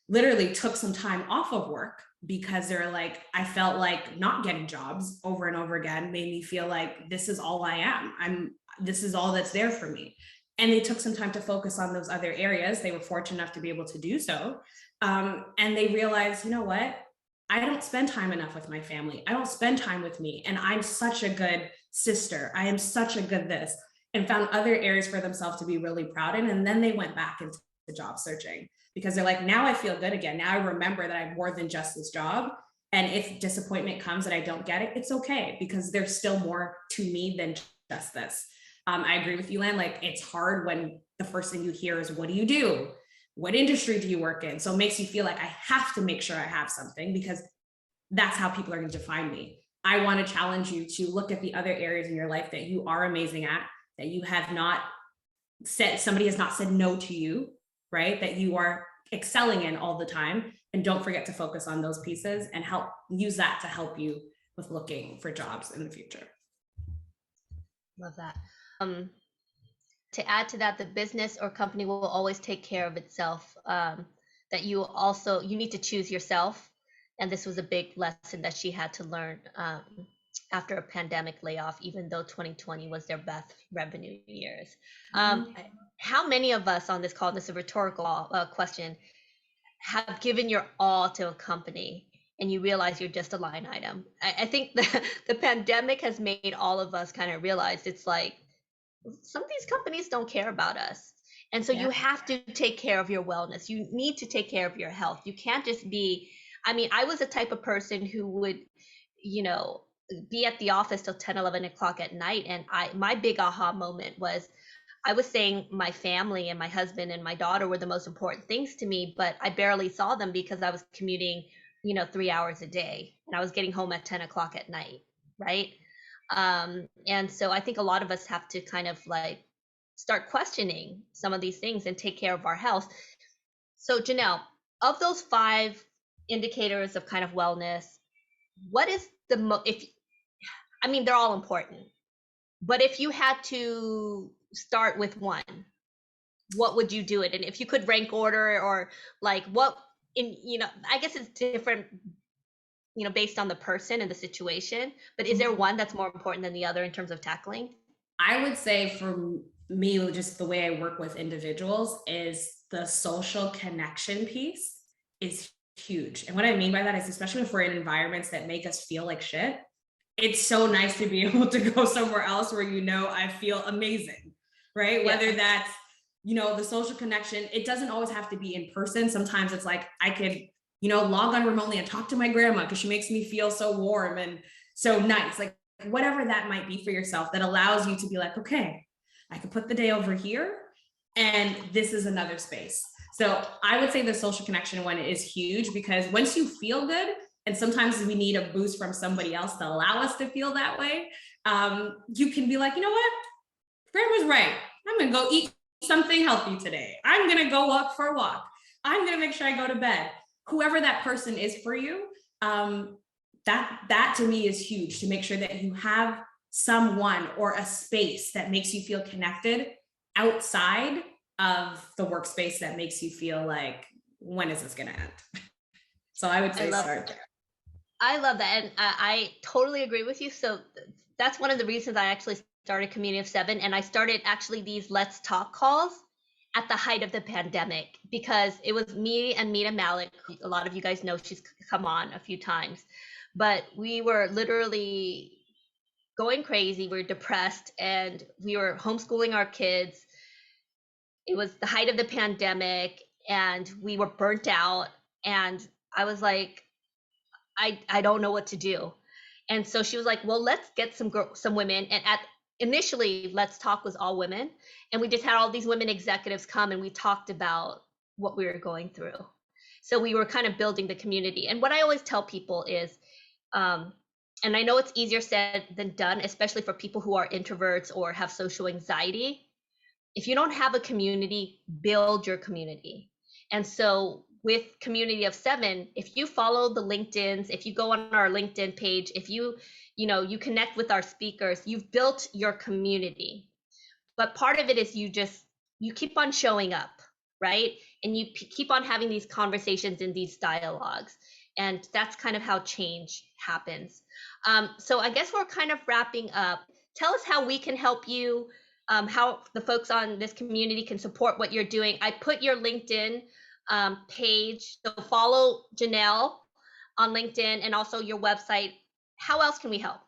literally took some time off of work because they're like, I felt like not getting jobs over and over again made me feel like this is all I am. This is all that's there for me. And they took some time to focus on those other areas. They were fortunate enough to be able to do so. And they realized, you know what? I don't spend time enough with my family. I don't spend time with me. And I'm such a good sister. I am such a good this, and found other areas for themselves to be really proud in. And then they went back into job searching, because they're like, now I feel good again. Now I remember that I'm more than just this job. And if disappointment comes and I don't get it, it's okay, because there's still more to me than just this. I agree with you, Lan. Like, it's hard when the first thing you hear is, what do you do? What industry do you work in? So it makes you feel like I have to make sure I have something, because that's how people are going to define me. I want to challenge you to look at the other areas in your life that you are amazing at, that you have not said, somebody has not said no to you, right? That you are excelling in all the time. And don't forget to focus on those pieces and use that to help you with looking for jobs in the future. Love that. To add to that, the business or company will always take care of itself. That you need to choose yourself. And this was a big lesson that she had to learn after a pandemic layoff, even though 2020 was their best revenue years. How many of us on this call, this is a rhetorical question, have given your all to a company and you realize you're just a line item? I think the pandemic has made all of us kind of realize it's like, some of these companies don't care about us. And so you have to take care of your wellness. You need to take care of your health. You can't just be, I was the type of person who would, be at the office till 10, 11 o'clock at night. And my big aha moment was, I was saying my family and my husband and my daughter were the most important things to me, but I barely saw them because I was commuting, 3 hours a day, and I was getting home at 10 o'clock at night. Right. And so I think a lot of us have to kind of like start questioning some of these things and take care of our health. So Jhanelle, of those 5 indicators of kind of wellness, what is they're all important, but if you had to start with one, what would you do it? And if you could rank order, or like I guess it's different, based on the person and the situation, but is there one that's more important than the other in terms of tackling? I would say for me, just the way I work with individuals, is the social connection piece is huge. And what I mean by that is, especially if we're in environments that make us feel like shit, it's so nice to be able to go somewhere else where, I feel amazing, right? Yeah. Whether that's, the social connection, it doesn't always have to be in person. Sometimes it's like, I could, log on remotely and talk to my grandma because she makes me feel so warm and so nice. Like, whatever that might be for yourself, that allows you to be like, okay, I could put the day over here and this is another space. So I would say the social connection one is huge, because once you feel good, and sometimes we need a boost from somebody else to allow us to feel that way, you can be like, you know what? Grandma's right. I'm going to go eat something healthy today. I'm going to go walk for a walk. I'm going to make sure I go to bed. Whoever that person is for you, that to me is huge, to make sure that you have someone or a space that makes you feel connected outside of the workspace that makes you feel like, when is this going to end? So I would say start there. I love that. And I totally agree with you. So that's one of the reasons I actually started Community of 7. And I started actually these Let's Talk calls at the height of the pandemic, because it was me and Meeta Malik. A lot of you guys know she's come on a few times, but we were literally going crazy. We were depressed and we were homeschooling our kids. It was the height of the pandemic and we were burnt out. And I was like, I don't know what to do. And so she was like, well, let's get some women. And initially, Let's Talk was all women. And we just had all these women executives come and we talked about what we were going through. So we were kind of building the community. And what I always tell people is, and I know it's easier said than done, especially for people who are introverts or have social anxiety. If you don't have a community, build your community. And so with Community of 7, if you follow the LinkedIns, if you go on our LinkedIn page, if you connect with our speakers, you've built your community. But part of it is you keep on showing up, right? And you keep on having these conversations and these dialogues. And that's kind of how change happens. So I guess we're kind of wrapping up. Tell us how we can help you, how the folks on this community can support what you're doing. I put your LinkedIn page, so follow Jhanelle on LinkedIn and also your website. How else can we help?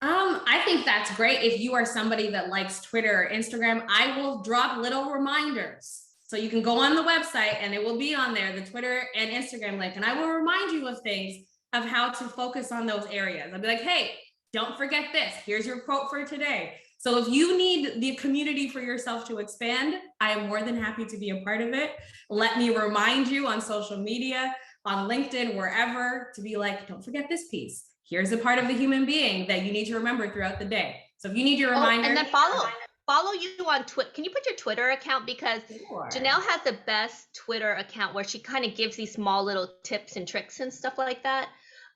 I think that's great. If you are somebody that likes Twitter or Instagram, I will drop little reminders So you can go on the website and it will be on there, the Twitter and Instagram link. And I will remind you of things of how to focus on those areas. I'll be like, hey, don't forget this. Here's your quote for today. So if you need the community for yourself to expand, I am more than happy to be a part of it. Let me remind you on social media, on LinkedIn, wherever, to be like, don't forget this piece. Here's a part of the human being that you need to remember throughout the day. So if you need your reminder. And then follow you on Twitter. Can you put your Twitter account? Because Sure. Jhanelle has the best Twitter account where she kind of gives these small little tips and tricks and stuff like that.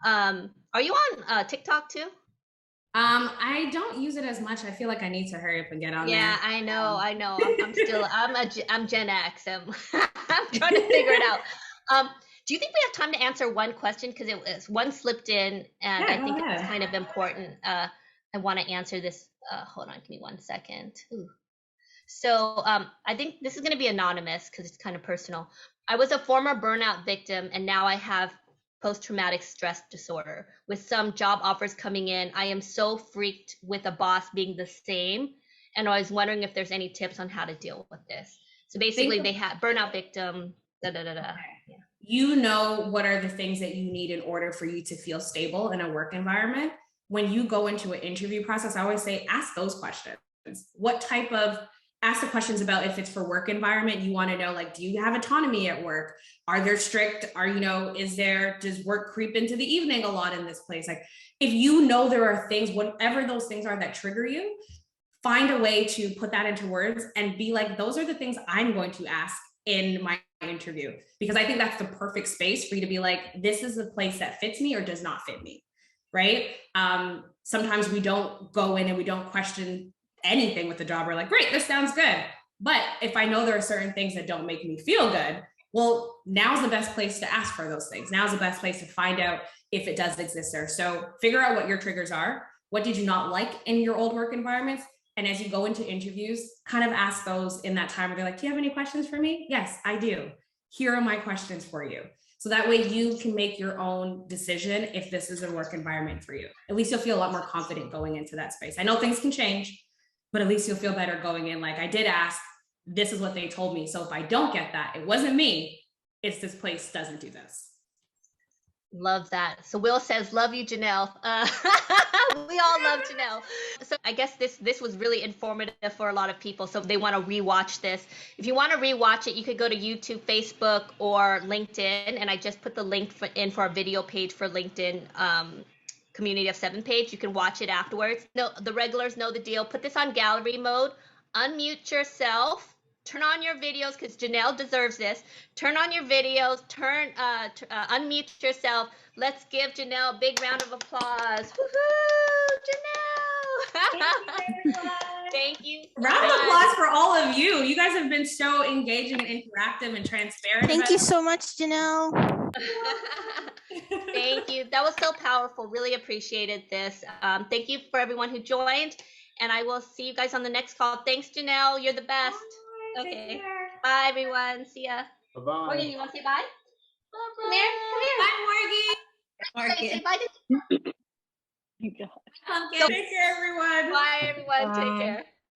Are you on TikTok too? I don't use it as much. I feel like I need to hurry up and get on there. Yeah, I know. I'm Gen X. I'm trying to figure it out. Do you think we have time to answer one question? Because it was one slipped in, and I think it's kind of important. I want to answer this. Hold on, give me 1 second. Ooh. So I think this is going to be anonymous because it's kind of personal. I was a former burnout victim, and now I have post-traumatic stress disorder. With some job offers coming in, I am so freaked with a boss being the same, and I was wondering if there's any tips on how to deal with this. So basically, they had burnout victim. Yeah. You know what are the things that you need in order for you to feel stable in a work environment. When you go into an interview process, I always say, ask those questions. Ask the questions about if it's for work environment, you want to know, like, do you have autonomy at work? Are there strict, does work creep into the evening a lot in this place? Like, if you know there are things, whatever those things are that trigger you, find a way to put that into words and be like, those are the things I'm going to ask in my interview, because I think that's the perfect space for you to be like, this is a place that fits me or does not fit me, right? Sometimes we don't go in and we don't question anything with the job. We're like, great, this sounds good. But if I know there are certain things that don't make me feel good, well, now's the best place to ask for those things. Now's the best place to find out if it does exist there. So figure out what your triggers are. What did you not like in your old work environments? And as you go into interviews, kind of ask those in that time where they're like, do you have any questions for me? Yes, I do. Here are my questions for you. So that way you can make your own decision if this is a work environment for you. At least you'll feel a lot more confident going into that space. I know things can change, but at least you'll feel better going in. Like, I did ask, this is what they told me. So if I don't get that, it wasn't me, it's this place doesn't do this. Love that. So Will says, love you, Jhanelle. We all love Jhanelle. So I guess this was really informative for a lot of people. So if they want to rewatch this, if you want to rewatch it, you could go to YouTube, Facebook, or LinkedIn. And I just put the link in for our video page for LinkedIn Community of 7 page. You can watch it afterwards. No, the regulars know the deal. Put this on gallery mode. Unmute yourself. Turn on your videos because Jhanelle deserves this. Turn on your videos. Unmute yourself. Let's give Jhanelle a big round of applause. Woohoo, Jhanelle! Thank you. Round of applause for all of you. You guys have been so engaging and interactive and transparent. Thank you so much, Jhanelle. Thank you. That was so powerful. Really appreciated this. Thank you for everyone who joined. And I will see you guys on the next call. Thanks, Jhanelle. You're the best. Bye. Okay. Bye, everyone. See ya. Bye-bye. Morgan, you want to say bye? Come here. Bye, Morgan. Say bye to Take care, everyone. Bye, everyone. Bye. Take care.